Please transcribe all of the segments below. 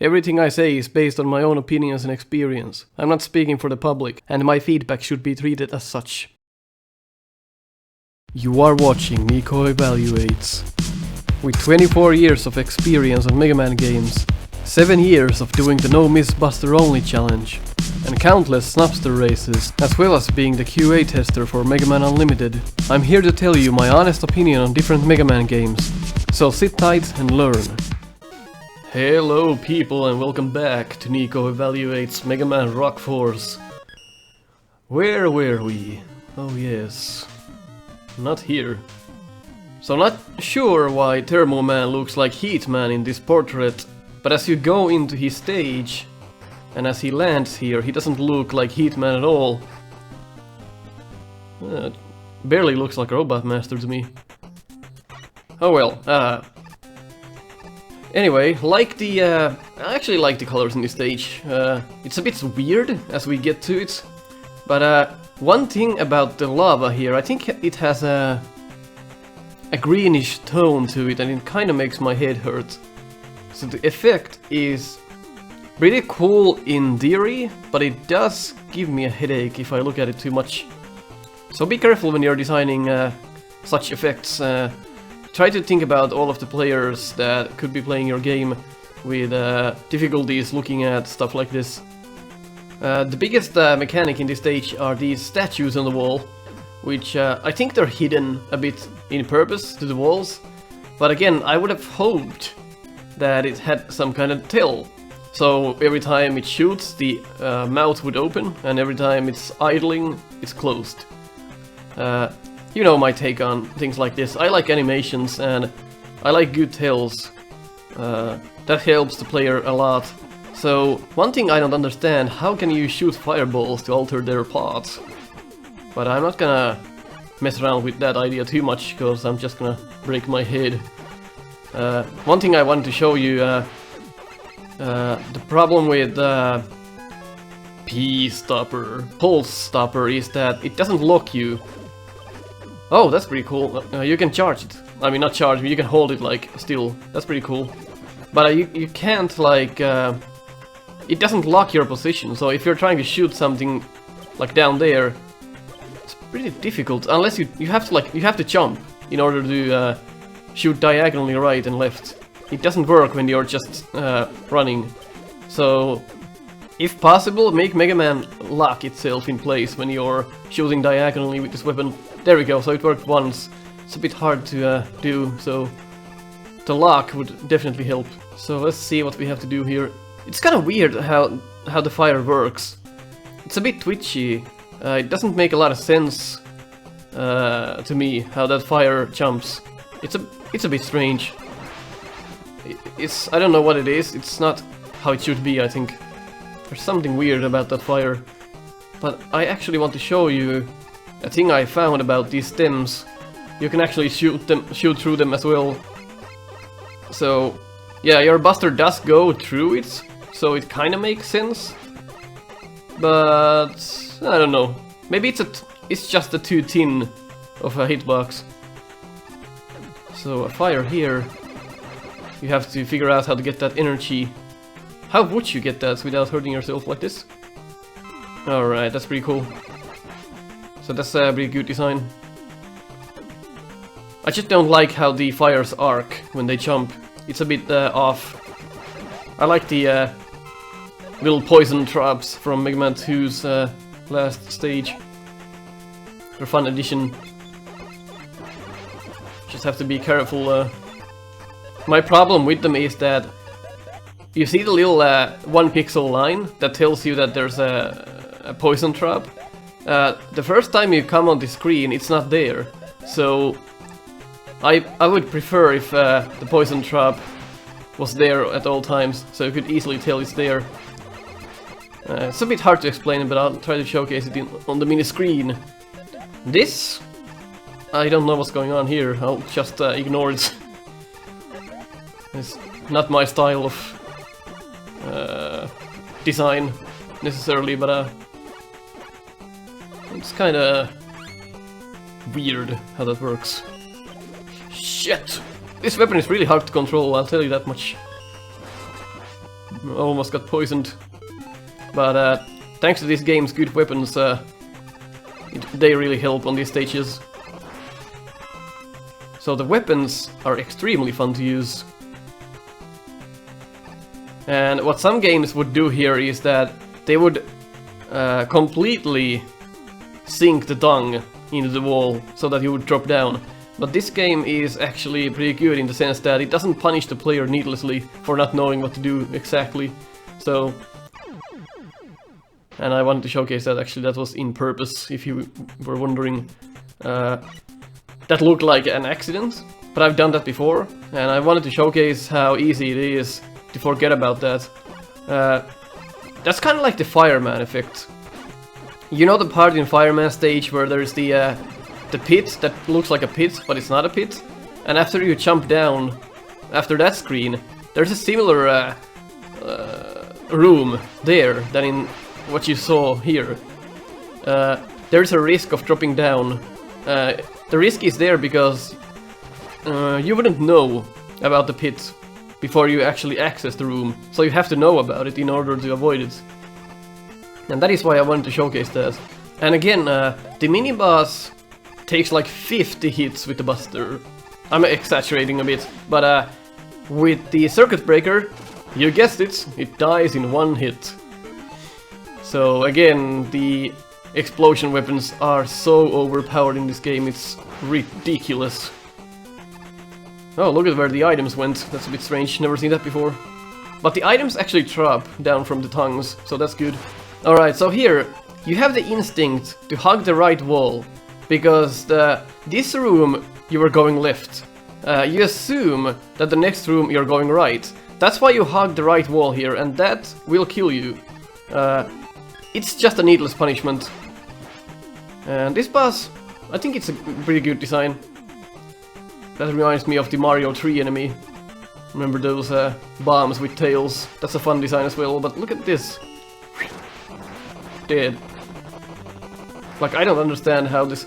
Everything I say is based on my own opinions and experience. I'm not speaking for the public, and my feedback should be treated as such. You are watching Nico Evaluates. With 24 years of experience on Mega Man games, 7 years of doing the No Miss Buster Only challenge, and countless Snupster Races, as well as being the QA tester for Mega Man Unlimited, I'm here to tell you my honest opinion on different Mega Man games. So sit tight and learn. Hello people and welcome back to Nico Evaluates Mega Man Rock Force. Where were we? Oh yes. Not here. So not sure why Thermo Man looks like Heat Man in this portrait, but as you go into his stage, and as he lands here, he doesn't look like Heat Man at all. Barely looks like Robot Master to me. Oh well, anyway, I actually like the colors in this stage. It's a bit weird as we get to it, but one thing about the lava here, I think it has a greenish tone to it, and it kind of makes my head hurt. So the effect is pretty cool in theory, but it does give me a headache if I look at it too much. So be careful when you're designing such effects. Try to think about all of the players that could be playing your game with difficulties looking at stuff like this. The biggest mechanic in this stage are these statues on the wall, which I think they're hidden a bit in purpose to the walls. But again, I would have hoped that it had some kind of tail. So every time it shoots, the mouth would open, and every time it's idling, it's closed. You know my take on things like this. I like animations and I like good tails. That helps the player a lot. So one thing I don't understand, how can you shoot fireballs to alter their paths? But I'm not gonna mess around with that idea too much, because I'm just gonna break my head. One thing I wanted to show you, the problem with Pulse Stopper, is that it doesn't lock you. Oh, that's pretty cool. You can charge it. I mean, not charge, but you can hold it like still. That's pretty cool. But you can't like... it doesn't lock your position, so if you're trying to shoot something like down there, it's pretty difficult. Unless you have to jump in order to shoot diagonally right and left. It doesn't work when you're just running. So, if possible, make Mega Man lock itself in place when you're shooting diagonally with this weapon. There we go, so it worked once. It's a bit hard to do, so the lock would definitely help. So let's see what we have to do here. It's kind of weird how the fire works. It's a bit twitchy. It doesn't make a lot of sense to me how that fire jumps. It's a bit strange. I don't know what it is. It's not how it should be, I think. There's something weird about that fire. But I actually want to show you a thing I found about these stems. You can actually shoot through them as well. So yeah, your Buster does go through it, so it kind of makes sense. But I don't know. Maybe it's just a too thin of a hitbox. So a fire here. You have to figure out how to get that energy. How would you get that without hurting yourself like this? Alright, that's pretty cool. So that's a pretty good design. I just don't like how the fires arc when they jump. It's a bit off. I like the little poison traps from Mega Man 2's last stage. They're a fun addition. Just have to be careful. My problem with them is that you see the little 1 pixel line that tells you that there's a poison trap. The first time you come on the screen, it's not there. So I would prefer if the poison trap was there at all times, so you could easily tell it's there. It's a bit hard to explain, but I'll try to showcase it on the mini screen. This, I don't know what's going on here. I'll just ignore it. It's not my style of design necessarily, but it's kinda weird how that works. Shit! This weapon is really hard to control, I'll tell you that much. almost got poisoned. But thanks to this game's good weapons, they really help on these stages. So the weapons are extremely fun to use. And what some games would do here is that they would completely sink the tongue into the wall so that you would drop down. But this game is actually pretty good in the sense that it doesn't punish the player needlessly for not knowing what to do exactly. So, and I wanted to showcase that actually that was in purpose, if you were wondering. That looked like an accident, but I've done that before, and I wanted to showcase how easy it is to forget about that. That's kind of like the fireman effect. You know the part in Fireman stage where there's the pit that looks like a pit, but it's not a pit? And after you jump down, after that screen, there's a similar room there than in what you saw here. There's a risk of dropping down. The risk is there because you wouldn't know about the pit before you actually access the room, so you have to know about it in order to avoid it. And that is why I wanted to showcase that. And again, the mini-boss takes like 50 hits with the Buster. I'm exaggerating a bit, but with the Circuit Breaker, you guessed it, it dies in one hit. So again, the explosion weapons are so overpowered in this game, it's ridiculous. Oh, look at where the items went. That's a bit strange, never seen that before. But the items actually drop down from the tongues, so that's good. Alright, so here, you have the instinct to hug the right wall, because this room you were going left. You assume that the next room you're going right. That's why you hug the right wall here, and that will kill you. It's just a needless punishment. And this boss, I think it's a pretty good design. That reminds me of the Mario 3 enemy. Remember those bombs with tails? That's a fun design as well, but look at this. Dead. Like, I don't understand how these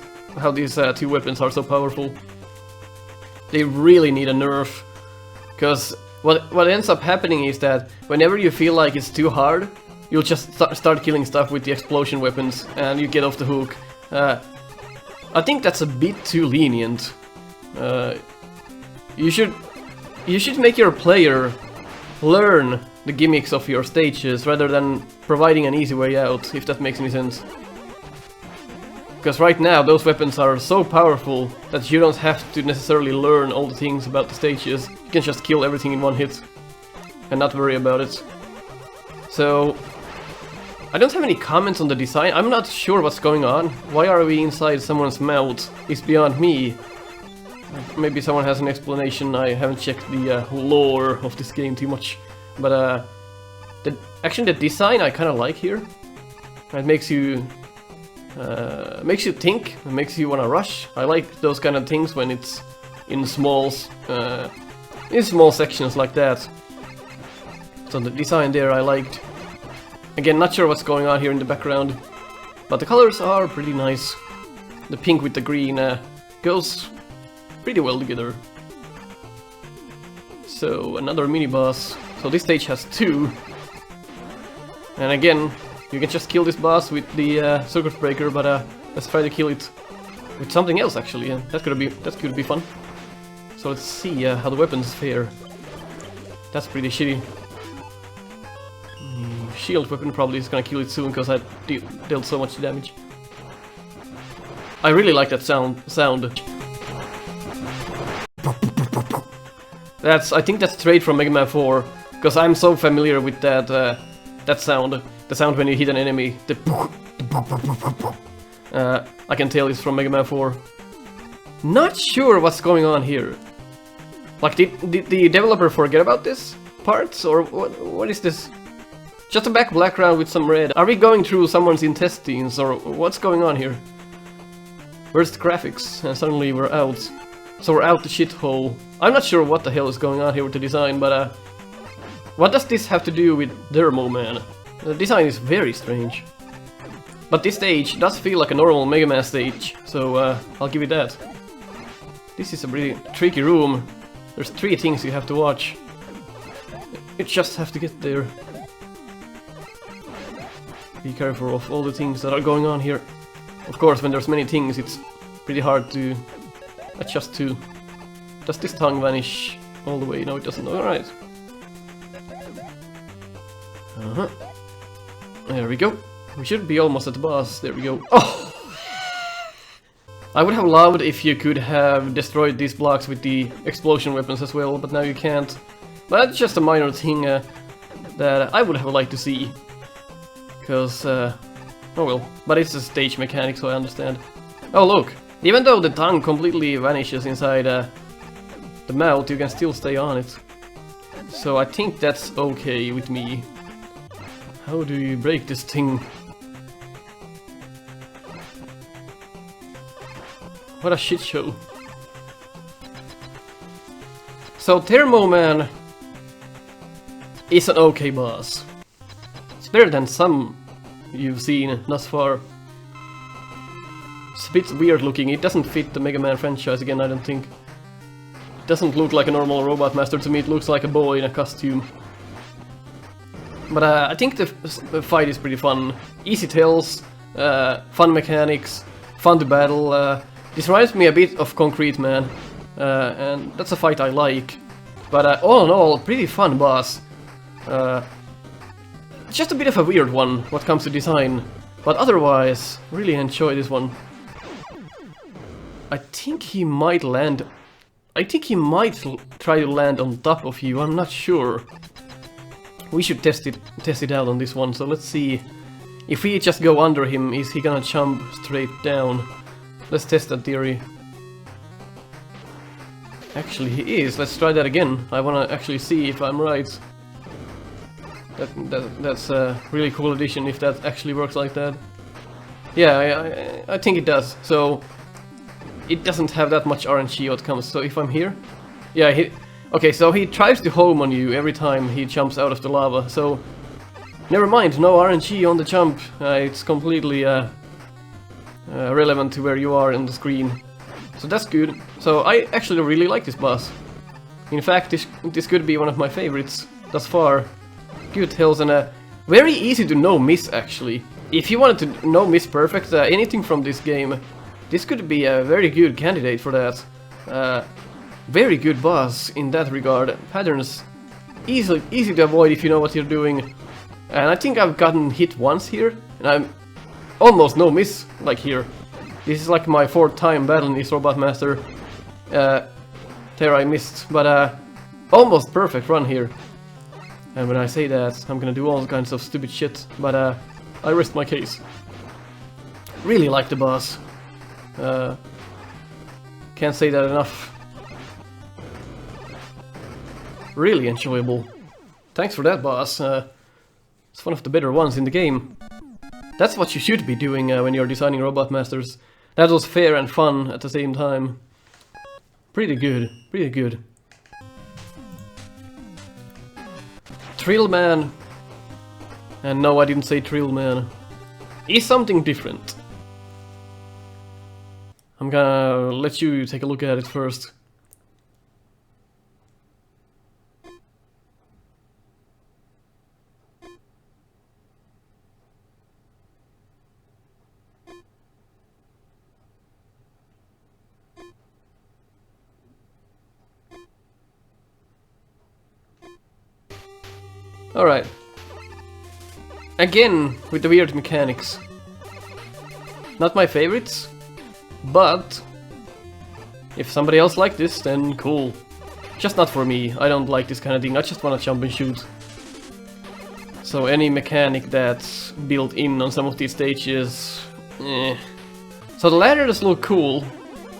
two weapons are so powerful. They really need a nerf. Because what ends up happening is that whenever you feel like it's too hard, you'll just start killing stuff with the explosion weapons and you get off the hook. I think that's a bit too lenient. You should make your player learn the gimmicks of your stages rather than providing an easy way out, if that makes any sense. Because right now those weapons are so powerful that you don't have to necessarily learn all the things about the stages. You can just kill everything in one hit and not worry about it. So I don't have any comments on the design. I'm not sure what's going on. Why are we inside someone's mouth? It's beyond me. Maybe someone has an explanation. I haven't checked the lore of this game too much. But actually the design I kind of like here. It makes you think, it makes you want to rush. I like those kind of things when it's in small sections like that. So the design there I liked. Again, not sure what's going on here in the background, but the colors are pretty nice. The pink with the green goes pretty well together. So another mini-boss. So this stage has two. And again, you can just kill this boss with the Circuit Breaker, but let's try to kill it with something else actually. That could be fun. So let's see how the weapons fare. That's pretty shitty. Shield weapon probably is gonna kill it soon because I dealt so much damage. I really like that sound. I think that's straight from Mega Man 4, because I'm so familiar with that sound. The sound when you hit an enemy. I can tell it's from Mega Man 4. Not sure what's going on here. Like, did the developer forget about this part, or what is this? Just a background with some red. Are we going through someone's intestines, or what's going on here? Where's the graphics? And suddenly we're out. So we're out the shithole. I'm not sure what the hell is going on here with the design, but what does this have to do with Dermo Man? The design is very strange. But this stage does feel like a normal Mega Man stage, so I'll give it that. This is a pretty tricky room. There's 3 things you have to watch. You just have to get there. be careful of all the things that are going on here. Of course, when there's many things, it's pretty hard to adjust to. Does this tongue vanish all the way? No, it doesn't. Alright. There we go. We should be almost at the boss. There we go. Oh! I would have loved if you could have destroyed these blocks with the explosion weapons as well, but now you can't. But that's just a minor thing that I would have liked to see. Because, oh well. But it's a stage mechanic, so I understand. Oh look! Even though the tongue completely vanishes inside the mouth, you can still stay on it. So I think that's okay with me. How do you break this thing? What a shit show. So Thermo Man is an okay boss. It's better than some you've seen thus far. It's a bit weird looking. It doesn't fit the Mega Man franchise again, I don't think. It doesn't look like a normal Robot Master to me, it looks like a boy in a costume. But I think the fight is pretty fun. Easy tells, fun mechanics, fun to battle. This reminds me a bit of Concrete Man, and that's a fight I like. But all in all, pretty fun boss. It's just a bit of a weird one, what comes to design. But otherwise, really enjoy this one. I think he might land... I think he might try to land on top of you, I'm not sure. We should test it out on this one, so let's see. If we just go under him, is he gonna jump straight down? Let's test that theory. Actually, he is. Let's try that again. I wanna actually see if I'm right. That's a really cool addition, if that actually works like that. Yeah, I think it does. So, it doesn't have that much RNG what comes. So if I'm here... Yeah, okay, so he tries to home on you every time he jumps out of the lava. So, never mind, no RNG on the jump. It's completely relevant to where you are on the screen. So that's good. So I actually really like this boss. In fact, this could be one of my favorites thus far. Good hills and very easy to no-miss actually. If you wanted to no-miss perfect anything from this game, this could be a very good candidate for that. Very good boss in that regard. Patterns easy to avoid if you know what you're doing. And I think I've gotten hit once here, and I'm almost no-miss like here. This is like my 4th time battling this Robot Master. There I missed, but almost perfect run here. And when I say that, I'm gonna do all kinds of stupid shit, but I rest my case. Really like the boss. Can't say that enough. Really enjoyable. Thanks for that, boss. It's one of the better ones in the game. That's what you should be doing when you're designing Robot Masters. That was fair and fun at the same time. Pretty good, pretty good. Trill Man. And no, I didn't say Trill Man. Is something different. I'm gonna let you take a look at it first. Alright. Again, with the weird mechanics. Not my favorites, but if somebody else liked this, then cool. Just not for me. I don't like this kind of thing. I just want to jump and shoot. So any mechanic that's built in on some of these stages... So the ladders look cool,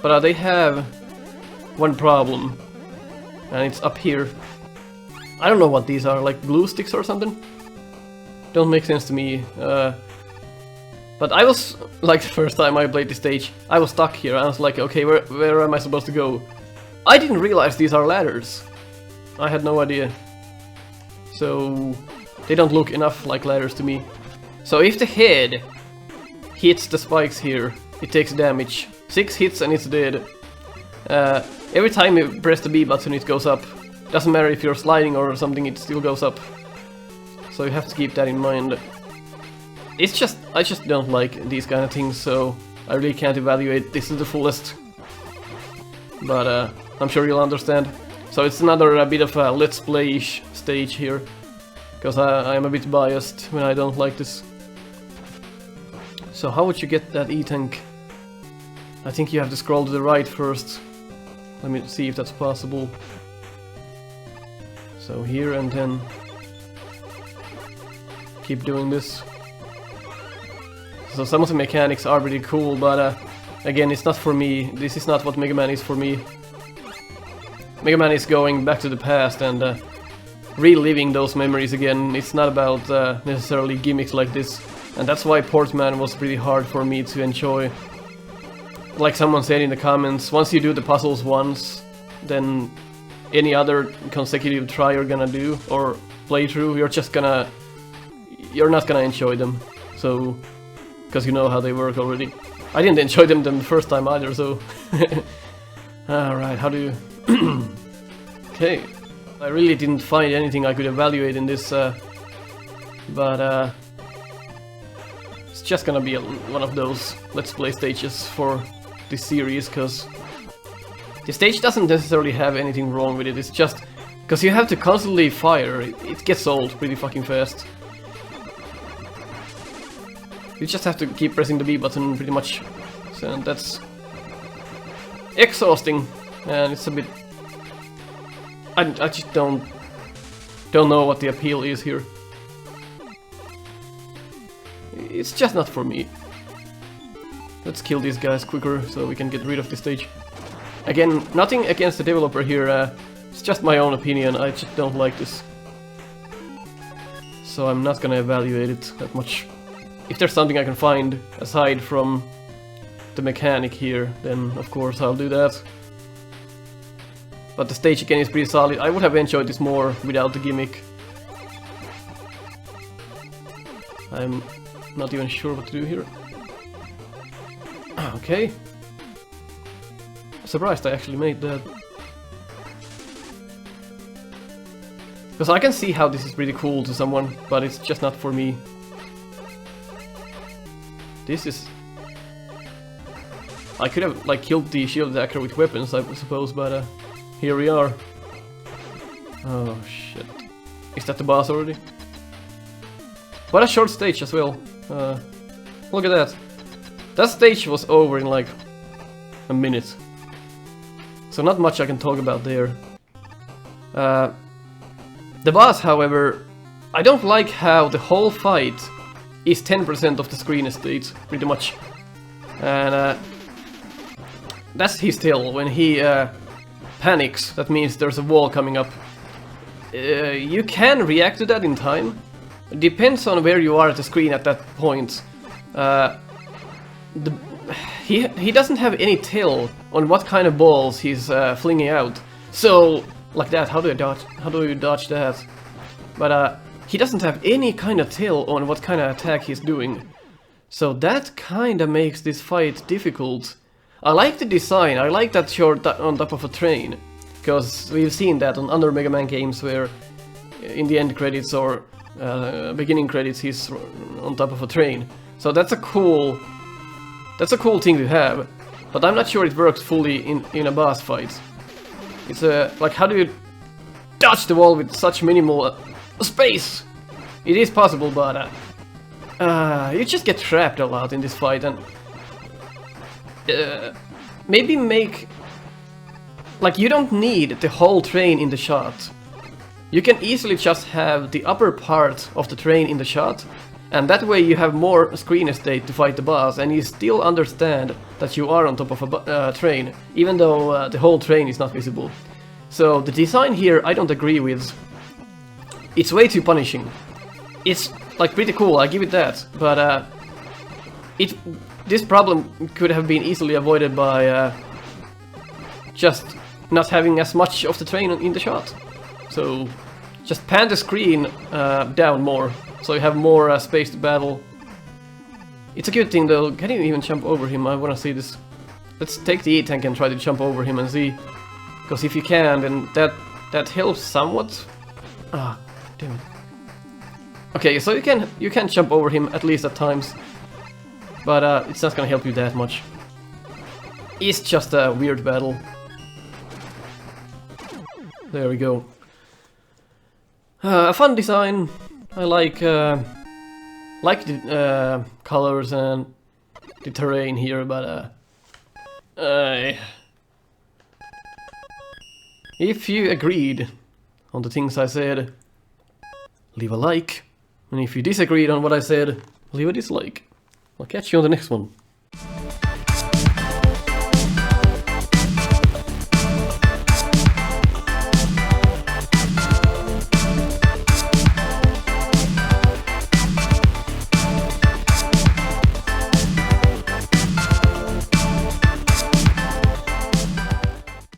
but they have one problem. And it's up here. I don't know what these are, like glue sticks or something? Don't make sense to me. But I was, like the first time I played this stage, I was stuck here. I was like, okay, where am I supposed to go? I didn't realize these are ladders. I had no idea. So, they don't look enough like ladders to me. So if the head hits the spikes here, it takes damage. 6 hits and it's dead. Every time you press the B button it goes up. Doesn't matter if you're sliding or something, it still goes up. So you have to keep that in mind. it's just, I just don't like these kind of things, so I really can't evaluate this to the fullest. But I'm sure you'll understand. So it's another bit of a let's play-ish stage here, because I'm a bit biased when I don't like this. So how would you get that E-tank? I think you have to scroll to the right first. Let me see if that's possible. So here and then keep doing this. So some of the mechanics are really cool, but again, it's not for me. This is not what Mega Man is for me. Mega Man is going back to the past and reliving those memories again. It's not about necessarily gimmicks like this, and that's why Portman was pretty hard for me to enjoy. Like someone said in the comments, once you do the puzzles once, then any other consecutive try you're gonna do or playthrough, you're not gonna enjoy them. So, because you know how they work already. I didn't enjoy them the first time either, so... Alright, how do you... Okay. I really didn't find anything I could evaluate in this, but it's just gonna be one of those Let's Play stages for this series, because the stage doesn't necessarily have anything wrong with it, it's just... because you have to constantly fire, it gets old pretty fucking fast. You just have to keep pressing the B button pretty much, so that's exhausting, and it's a bit... I just don't know what the appeal is here. It's just not for me. Let's kill these guys quicker so we can get rid of this stage. Again, nothing against the developer here, it's just my own opinion, I just don't like this. So I'm not gonna evaluate it that much. If there's something I can find aside from the mechanic here, then of course I'll do that. But the stage again is pretty solid. I would have enjoyed this more without the gimmick. I'm not even sure what to do here. Okay. Surprised I actually made that. Because I can see how this is pretty cool to someone, but it's just not for me. This is... I could have like killed the shield attacker with weapons, I suppose, but here we are. Oh shit. Is that the boss already? What a short stage as well. Look at that. That stage was over in like a minute. So not much I can talk about there. The boss, however, I don't like how the whole fight is 10% of the screen estate, pretty much. And that's his tail. When he panics, that means there's a wall coming up. You can react to that in time. It depends on where you are at the screen at that point. He doesn't have any tell on what kind of balls he's flinging out. So, like that, how do you dodge that? But he doesn't have any kind of tell on what kind of attack he's doing. So that kinda makes this fight difficult. I like the design, I like that short on top of a train. Because we've seen that on other Mega Man games where in the end credits or beginning credits he's on top of a train. So that's a cool thing to have. But I'm not sure it works fully in a boss fight. It's like, how do you dodge the wall with such minimal space? It is possible, but you just get trapped a lot in this fight, and maybe make... like, you don't need the whole train in the shot. You can easily just have the upper part of the train in the shot, and that way you have more screen estate to fight the boss, and you still understand that you are on top of a train, even though the whole train is not visible. So the design here I don't agree with. It's way too punishing. It's like pretty cool, I give it that, but this problem could have been easily avoided by just not having as much of the train in the shot. So just pan the screen down more, so you have more space to battle. It's a good thing though. Can you even jump over him? I wanna see this. Let's take the E-tank and try to jump over him and see. Because if you can, then that helps somewhat. Ah, damn it. Okay, so you can jump over him at least at times, but it's not gonna help you that much. It's just a weird battle. There we go. A fun design. I like the colors and the terrain here, but if you agreed on the things I said, leave a like. And if you disagreed on what I said, leave a dislike. I'll catch you on the next one.